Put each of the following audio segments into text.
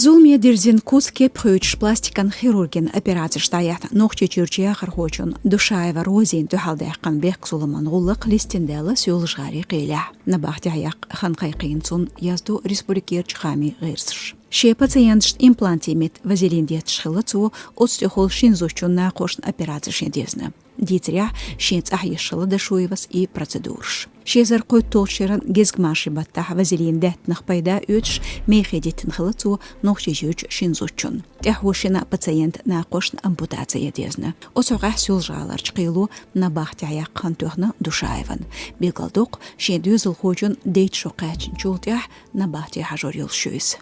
Zulmiya Derzin Kutske Pröch plastikan хирургин операция штаят ногчи чурчия хархочун Душаева Розин тухалдайкан бек Сулайман гуллык листендела сюлжгари кыйля. Набахтяяк ханкайкынцун язду республикир чхами гырсыш. Ше пациентшт имплантимит вазелиндет шхылыцу отстехол шинзучун нақошн операция шендезна. Дитря шенц ахешала дашуевас и процедурш. Шезар кой толшеран гезгмаши баттах вазелиндет нахпайда үтш мейхедитин хылыцу ногчи жуч шинзучун. Тяхвошина пациент нақошн ампутация дезна. Осоғах сюлжалар чқилу набахтяяк хантухна Душаеван. Бегалдук шендюзыл хочун дейт шоқачин чултях набахтя хажорил шуйс.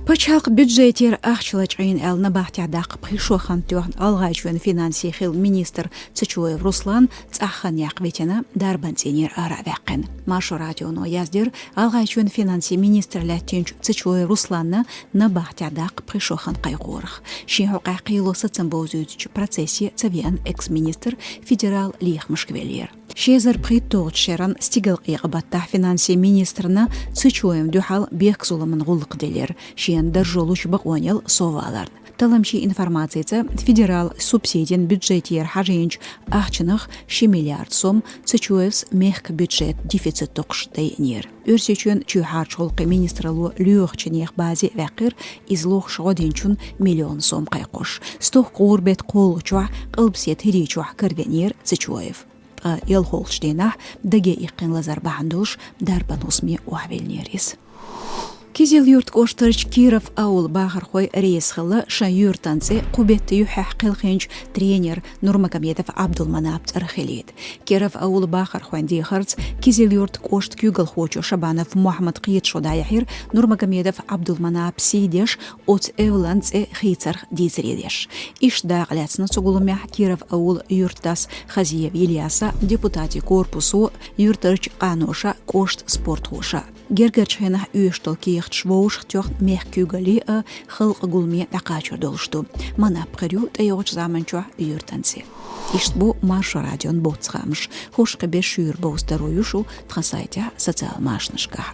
Пачалк бюджетер ахчылачын эл набахтядак пришохан тёрн алгайчвен финанси хил министр Цычуев Руслан цахан якветена дарбантенер аравякын. Машу радионо яздер алгайчвен финанси министр латинч Цычуев Русланна набахтядак пришохан кайгорх. Шихока кыйлосы цымбозуч процессе цавиан экс-министр федерал Лихмышквелер. Шезар притот шеран стигал қиғыбатта финанси министрна Цычуев дюхал бек Сулайман гуллык делер. Шен държолуч бақуанел совалар. Таламши информацияца федерал субсидиен бюджетер хажинч ахчынах 6 миллиард сом Цычуевс мехк бюджет дефицит тоқштай нер. Өрсечен чухар чолқы министралу люхченех бази вәқир излох шғодинчун миллион сом қайқош. Стох қорбет қол чуа қылбсет хири чуа кірвенер Цычуев. Ел Холштейна даге иқин лазар бахандуш дарбанусми уавелнерис. Кизил юрт коштырч Киров аул бахархой рейсхылы ша юртанцы кубетті юхах қылхинч тренер Нурмагомедов Абдулманап цархилит. Киров аул бахархой дихарц кизил юрт кошт кюгал хочу Шабанов Мухаммад Қиет шодаяхир Нурмагомедов Абдулманап сидеш от эвланце хицарх дизредеш. Ишда гляцна сугулумях Киров аул юртас Хазиев Ильяса депутати корпусу юртырч каноша кошт спорт хоша. Гергерчхена үйштол киехт швоуш тёх мехкюгали хылq гулме тақачу долшту. Манап қырю тайоғыч заманчуа юртанцы. Ишт бу Маша радион боцхамш. Хошқы беш юр боу здоровьюшу тхасайтя социал машнышка.